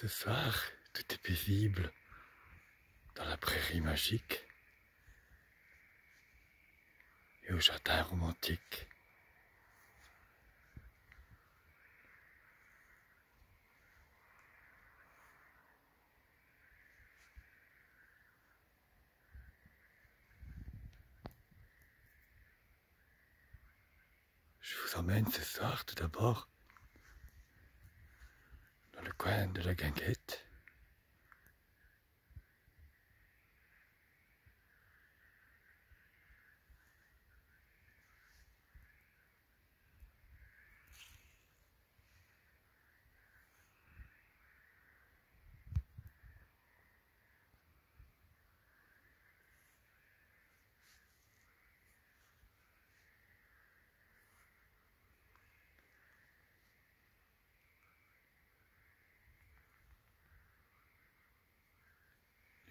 Ce soir, tout est paisible dans la prairie magique et au jardin romantique. Je vous emmène ce soir tout d'abord dans le coin de la Guinguette.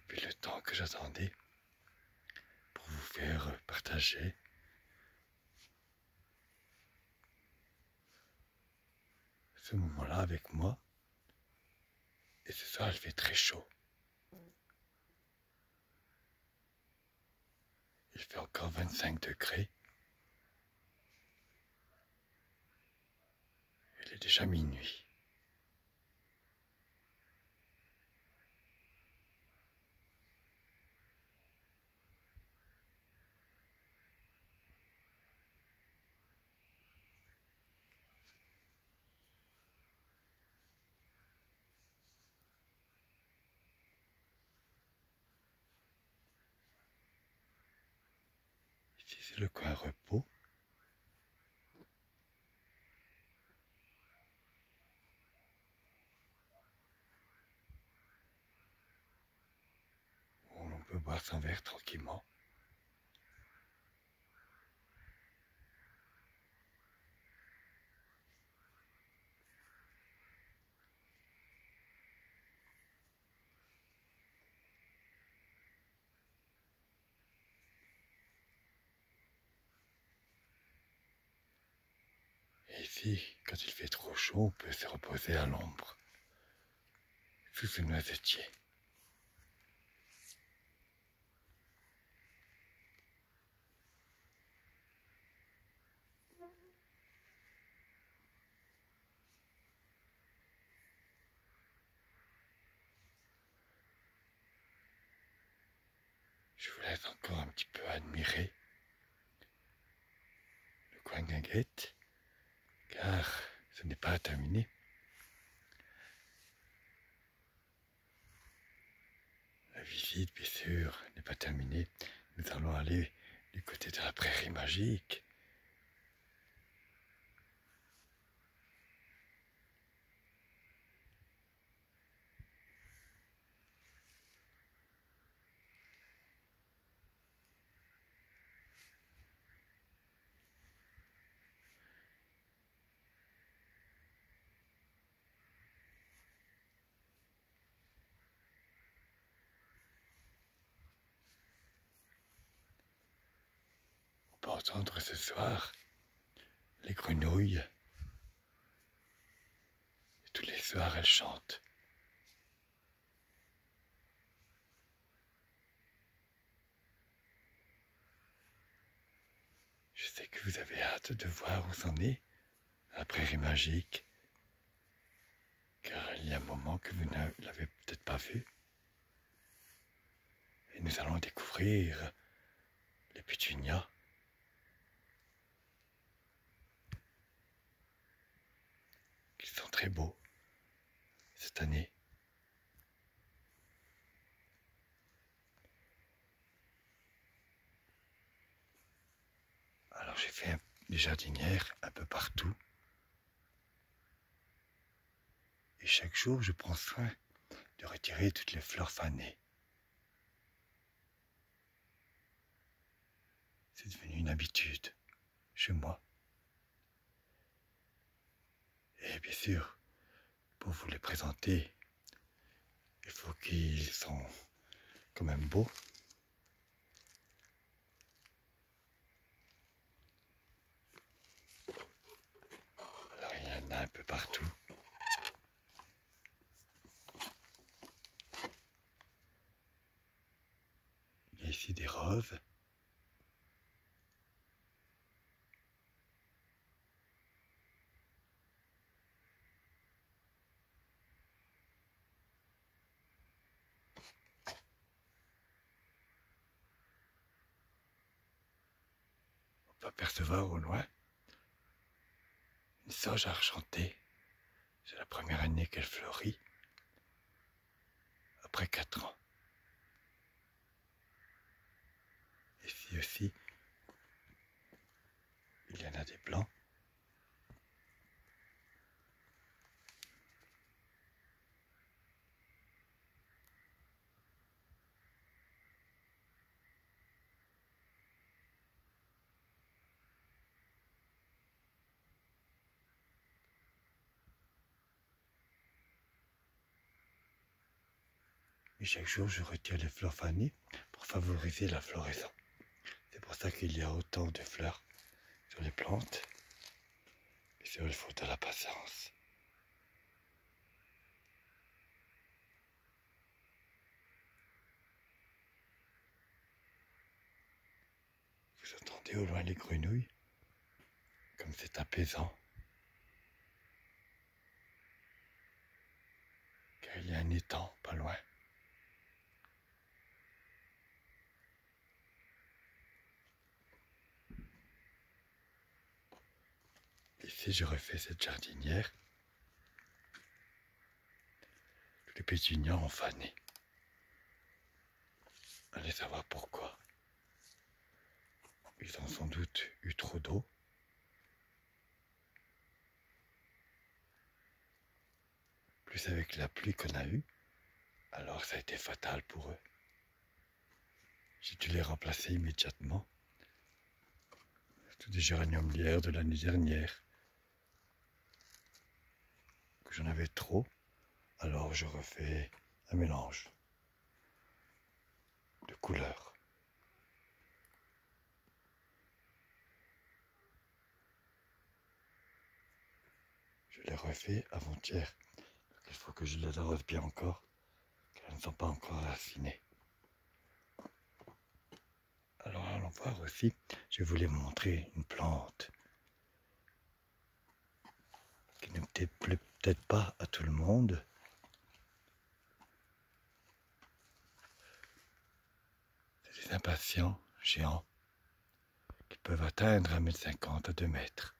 Depuis le temps que j'attendais pour vous faire partager ce moment-là avec moi. Et ce soir, il fait très chaud. Il fait encore 25 degrés. Il est déjà minuit. Ici, c'est le coin repos. Où l'on peut boire son verre tranquillement. Et ici, quand il fait trop chaud, on peut se reposer à l'ombre, sous ce noisetier. Je vous laisse encore un petit peu admirer le coin Guinguette, car ce n'est pas terminé. La visite, bien sûr, n'est pas terminée. Nous allons aller du côté de la prairie magique. On peut entendre ce soir les grenouilles. Et tous les soirs, elles chantent. Je sais que vous avez hâte de voir où c'en est, la prairie magique, car il y a un moment que vous ne l'avez peut-être pas vu. Et nous allons découvrir les pétunias. Qui sont très beaux cette année. Alors j'ai fait des jardinières un peu partout. Et chaque jour, je prends soin de retirer toutes les fleurs fanées. C'est devenu une habitude chez moi. Et bien sûr, pour vous les présenter, il faut qu'ils sont quand même beaux. Alors il y en a un peu partout. petits roses. On peut apercevoir au loin une sauge argentée. C'est la première année qu'elle fleurit, après 4 ans. Ici aussi, il y en a des blancs. Et chaque jour, je retire les fleurs fanées pour favoriser la floraison. C'est pour ça qu'il y a autant de fleurs sur les plantes. Mais c'est il faut de la patience. Vous entendez au loin les grenouilles? Comme c'est apaisant. Car il y a un étang pas loin. Ici, je refais cette jardinière. Tous les pétunias ont fané. Allez savoir pourquoi. Ils ont sans doute eu trop d'eau. Plus avec la pluie qu'on a eue, alors ça a été fatal pour eux. J'ai dû les remplacer immédiatement. Tous des géraniums lierre de l'année dernière. Que j'en avais trop, alors je refais un mélange de couleurs. Je les refais avant-hier. Il faut que je les arrose bien encore, car elles ne sont pas encore racinées. Alors allons voir aussi, je voulais vous montrer une plante qui ne plaît peut-être pas à tout le monde. C'est des impatiens géants qui peuvent atteindre 1,50 m à 2 mètres.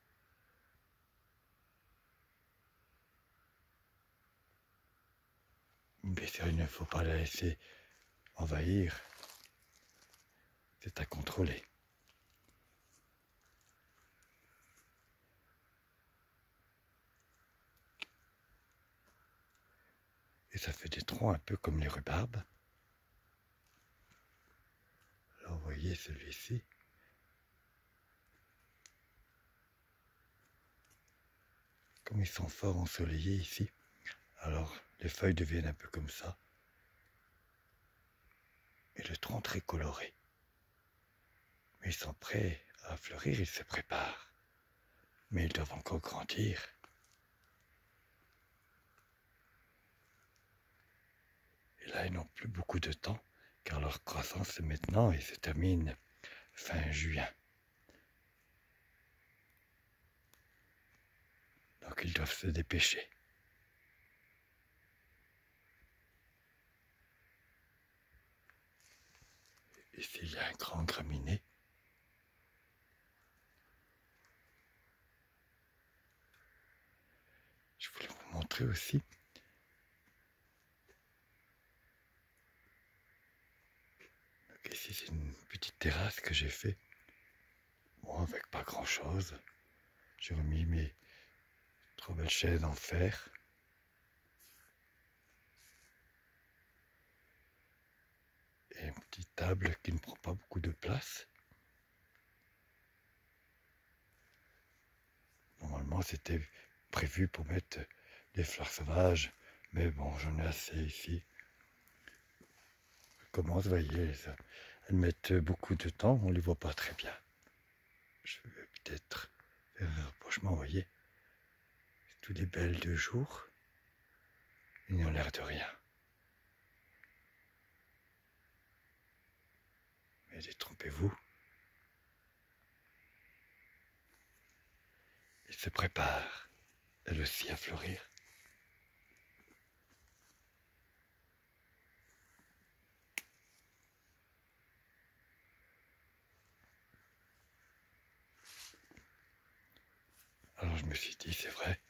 Bien sûr, il ne faut pas la laisser envahir. C'est à contrôler. Et ça fait des troncs un peu comme les rhubarbes. Alors vous voyez celui-ci. Comme ils sont fort ensoleillés ici, alors les feuilles deviennent un peu comme ça. Et le tronc très coloré. Mais ils sont prêts à fleurir, ils se préparent. Mais ils doivent encore grandir. Et là, ils n'ont plus beaucoup de temps, car leur croissance est maintenant et se termine fin juin. Donc ils doivent se dépêcher. Ici, il y a un grand graminé. Je voulais vous montrer aussi. Donc ici, c'est une petite terrasse que j'ai fait. Bon, avec pas grand-chose. J'ai remis mes trop belles chaises en fer. Et une petite table qui ne prend pas beaucoup de place. Normalement, c'était prévu pour mettre des fleurs sauvages, mais bon, j'en ai assez ici. Comment vous voyez, elles mettent beaucoup de temps, on ne les voit pas très bien. Je vais peut-être faire un rapprochement, vous voyez. C'est tous des belles de jour, ils n'ont l'air de rien. Mais détrompez-vous, il se prépare, elle aussi, à fleurir. Alors je me suis dit, c'est vrai,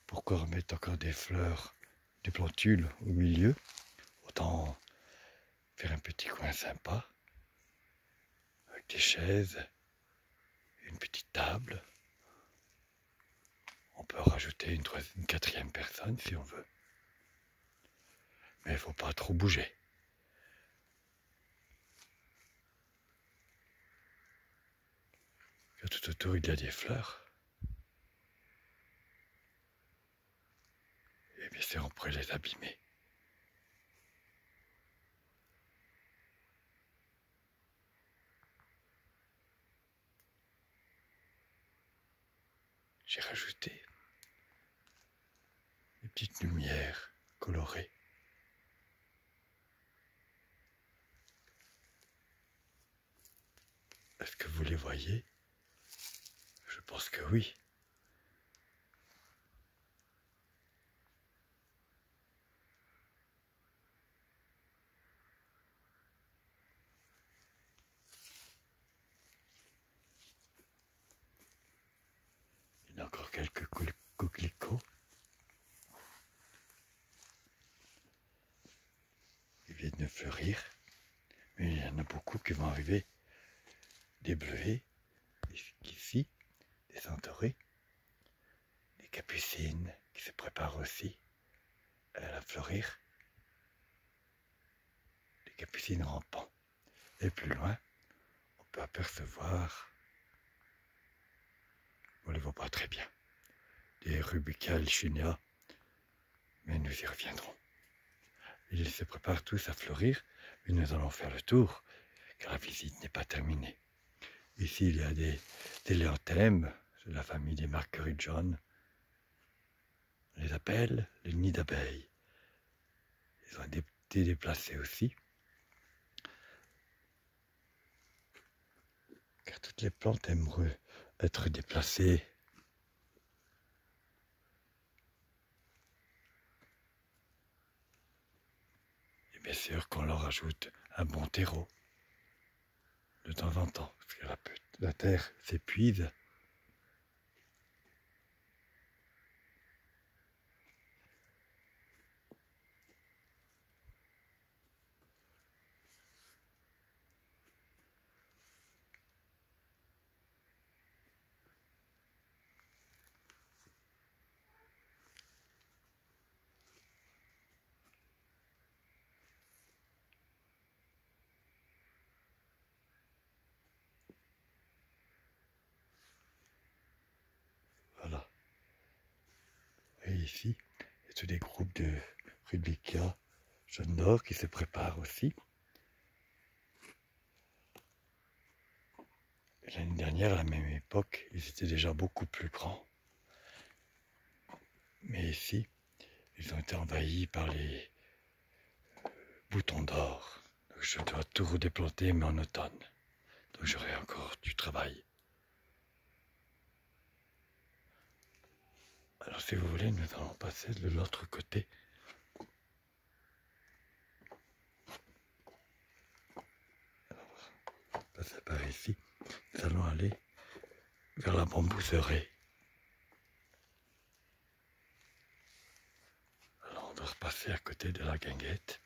pourquoi remettre encore des fleurs, des plantules au milieu? Autant faire un petit coin sympa, avec des chaises, une petite table. On peut rajouter une quatrième personne si on veut. Mais il ne faut pas trop bouger. Et tout autour, il y a des fleurs. Et bien sûr, on pourrait les abîmer. J'ai rajouté des petites lumières colorées. Est-ce que vous les voyez? Je pense que oui. Il y a encore quelques coquelicots. Ils viennent de fleurir. Mais il y en a beaucoup qui vont arriver. Des bleuets, ici, des centaurées, des capucines qui se préparent aussi à fleurir. Des capucines rampants. Et plus loin, on peut apercevoir, on ne les voit pas très bien, des Rubica alchinea, mais nous y reviendrons. Ils se préparent tous à fleurir, mais nous allons faire le tour, car la visite n'est pas terminée. Ici, il y a des léanthèmes, de la famille des Marguerite jaunes. On les appelle les nids d'abeilles. Ils ont été déplacés aussi, car toutes les plantes aimeraient être déplacées. Et bien sûr qu'on leur ajoute un bon terreau de temps en temps, parce que la terre s'épuise. Voilà. Et ici, il y a tous des groupes de Rubica jaune d'or qui se préparent aussi. L'année dernière, à la même époque, ils étaient déjà beaucoup plus grands. Mais ici, ils ont été envahis par les boutons d'or. Donc je dois tout redéplanter, mais en automne. Donc j'aurai encore du travail. Alors si vous voulez, nous allons passer de l'autre côté. Alors, passer par ici. Nous allons aller vers la bambouserie. Alors on doit repasser à côté de la guinguette.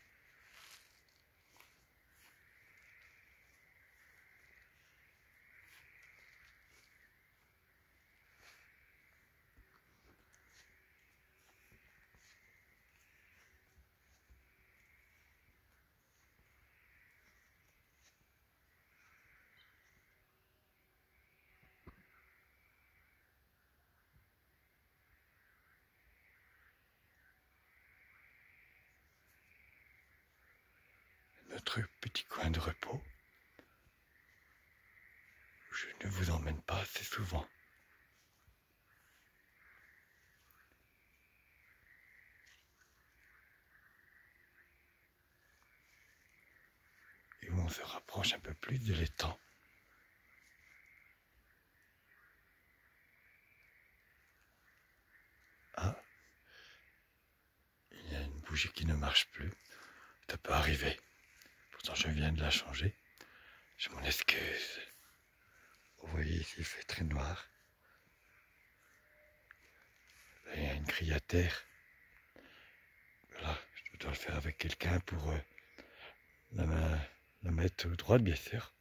Notre petit coin de repos. Je ne vous emmène pas assez souvent. Et où on se rapproche un peu plus de l'étang. Ah, il y a une bougie qui ne marche plus. Ça peut arriver. Pourtant, je viens de la changer. Je m'en excuse. Vous voyez ici, il fait très noir. Là, il y a une grille à terre. Voilà, je dois le faire avec quelqu'un pour la mettre droite, bien sûr.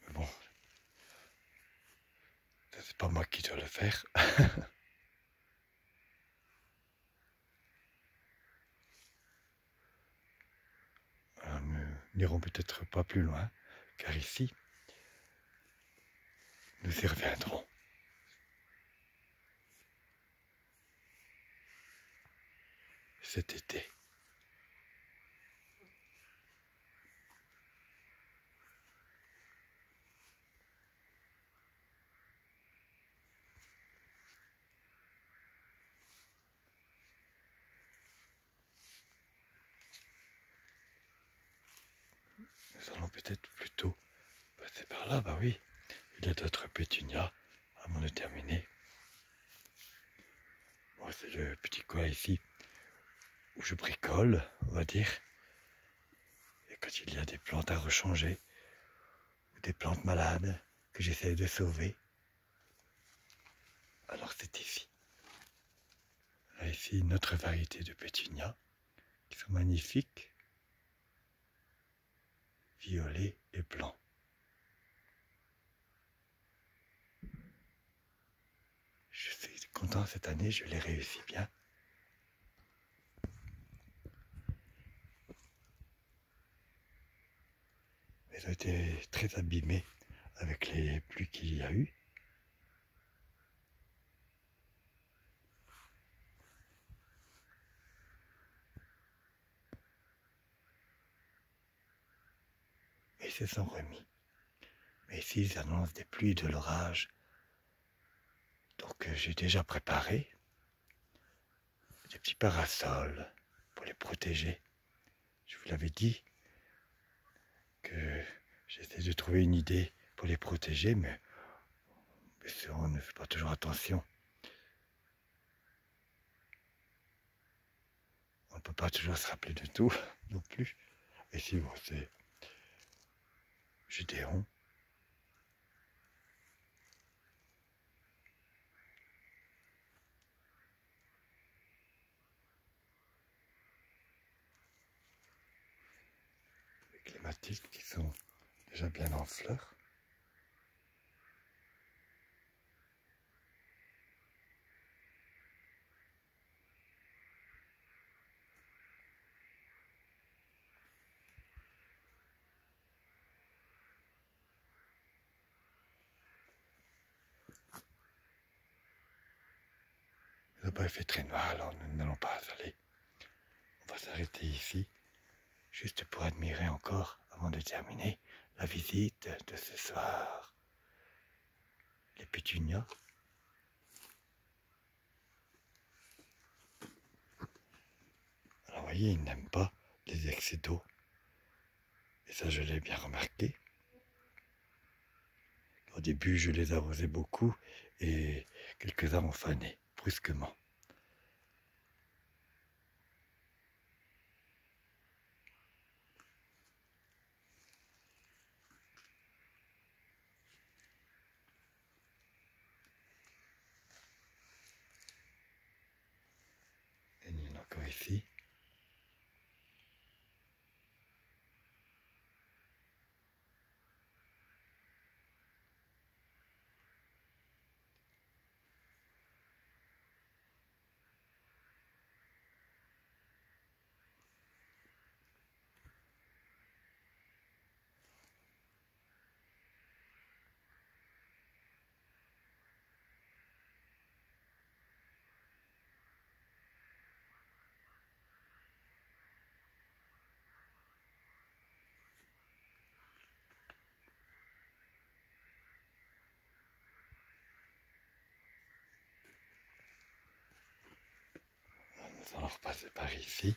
Mais bon, ça, c'est pas moi qui dois le faire. Nous n'irons peut-être pas plus loin, car ici, nous y reviendrons. Cet été. Nous allons peut-être plutôt passer par là, bah oui. Il y a d'autres pétunias avant de terminer. Bon, c'est le petit coin ici où je bricole, on va dire. Et quand il y a des plantes à rechanger, ou des plantes malades que j'essaie de sauver, alors c'est ici. Là, ici, une autre variété de pétunias qui sont magnifiques, violets et blancs. Je suis content cette année, je l'ai réussi bien. Elles ont été très abîmées avec les pluies qu'il y a eu. Mais ils se sont remis. Mais ici, ils annoncent des pluies et de l'orage. Donc j'ai déjà préparé des petits parasols pour les protéger. Je vous l'avais dit que j'essaie de trouver une idée pour les protéger, mais bien sûr, on ne fait pas toujours attention. On ne peut pas toujours se rappeler de tout non plus. Et si bon, c'est Gédéon. Les clématites qui sont déjà bien en fleurs. Là-bas, il fait très noir, alors nous n'allons pas aller. On va s'arrêter ici, juste pour admirer encore, avant de terminer, la visite de ce soir. Les pétunias. Alors, vous voyez, ils n'aiment pas les excès d'eau. Et ça, je l'ai bien remarqué. Au début, je les arrosais beaucoup et quelques-uns ont fané brusquement. Et il y en a encore ici. Nous allons repasser par ici.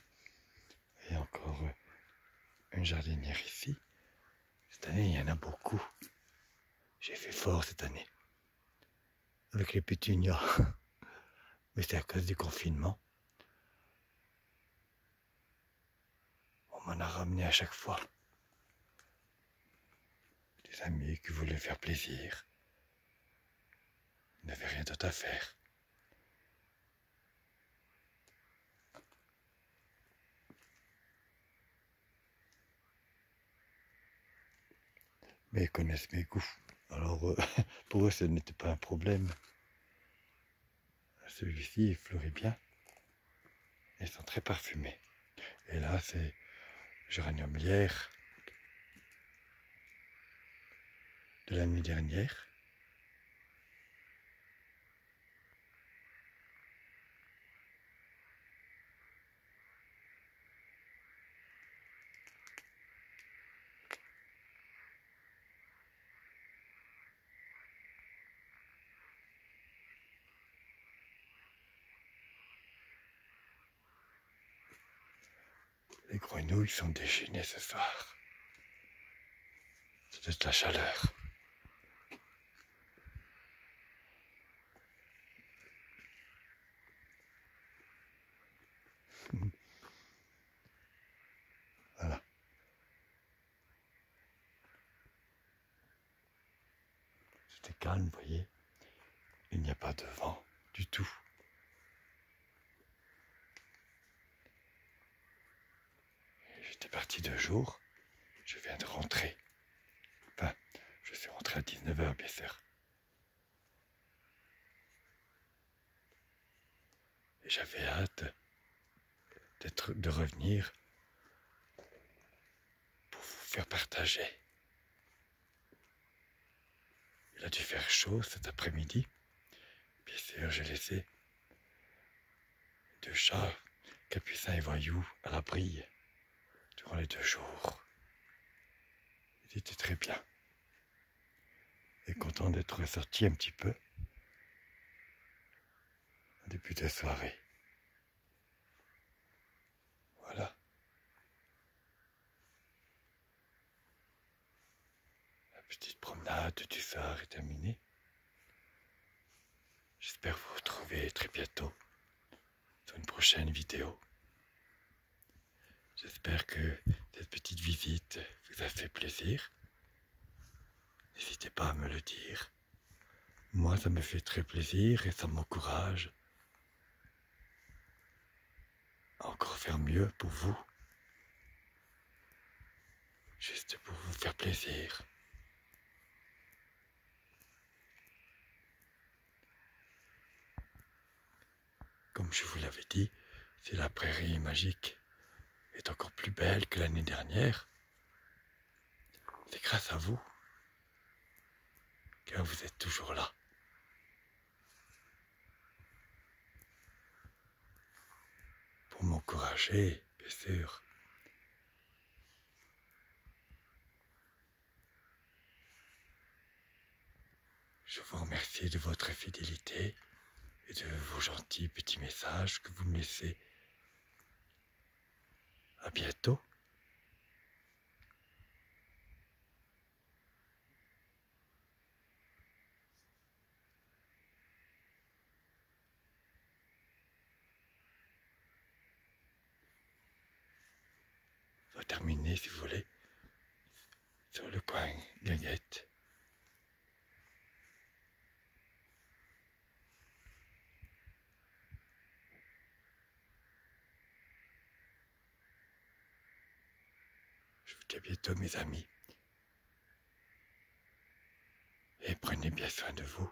Et encore une jardinière ici. Cette année, il y en a beaucoup. J'ai fait fort cette année. Avec les pétunias. Mais c'est à cause du confinement. On m'en a ramené à chaque fois. Des amis qui voulaient faire plaisir. Ils n'avaient rien d'autre à faire. Mais ils connaissent mes goûts. Alors, pour eux, ce n'était pas un problème. Celui-ci, il fleurit bien. Ils sont très parfumés. Et là, c'est géranium lierre de l'année dernière. Les grenouilles sont déchaînées ce soir. C'est de la chaleur. Voilà. C'était calme, vous voyez. Il n'y a pas de vent du tout. J'étais parti 2 jours. Je viens de rentrer. Enfin, je suis rentré à 19h, bien sûr. Et j'avais hâte de revenir pour vous faire partager. Il a dû faire chaud cet après-midi. Bien sûr, j'ai laissé 2 chats, Capucin et Voyou, à l'abri durant les 2 jours. Ils étaient très bien. Et content d'être ressorti un petit peu au début de soirée. Voilà. La petite promenade du soir est terminée. J'espère vous retrouver très bientôt sur une prochaine vidéo. J'espère que cette petite visite vous a fait plaisir. N'hésitez pas à me le dire. Moi, ça me fait très plaisir et ça m'encourage à encore faire mieux pour vous. Juste pour vous faire plaisir. Comme je vous l'avais dit, si la prairie magique est encore plus belle que l'année dernière, c'est grâce à vous, car vous êtes toujours là. Pour m'encourager, bien sûr. Je vous remercie de votre fidélité et de vos gentils petits messages que vous me laissez. À bientôt. On va terminer, si vous voulez, sur le coin Guinguette. Je vous dis à bientôt, mes amis. Et prenez bien soin de vous.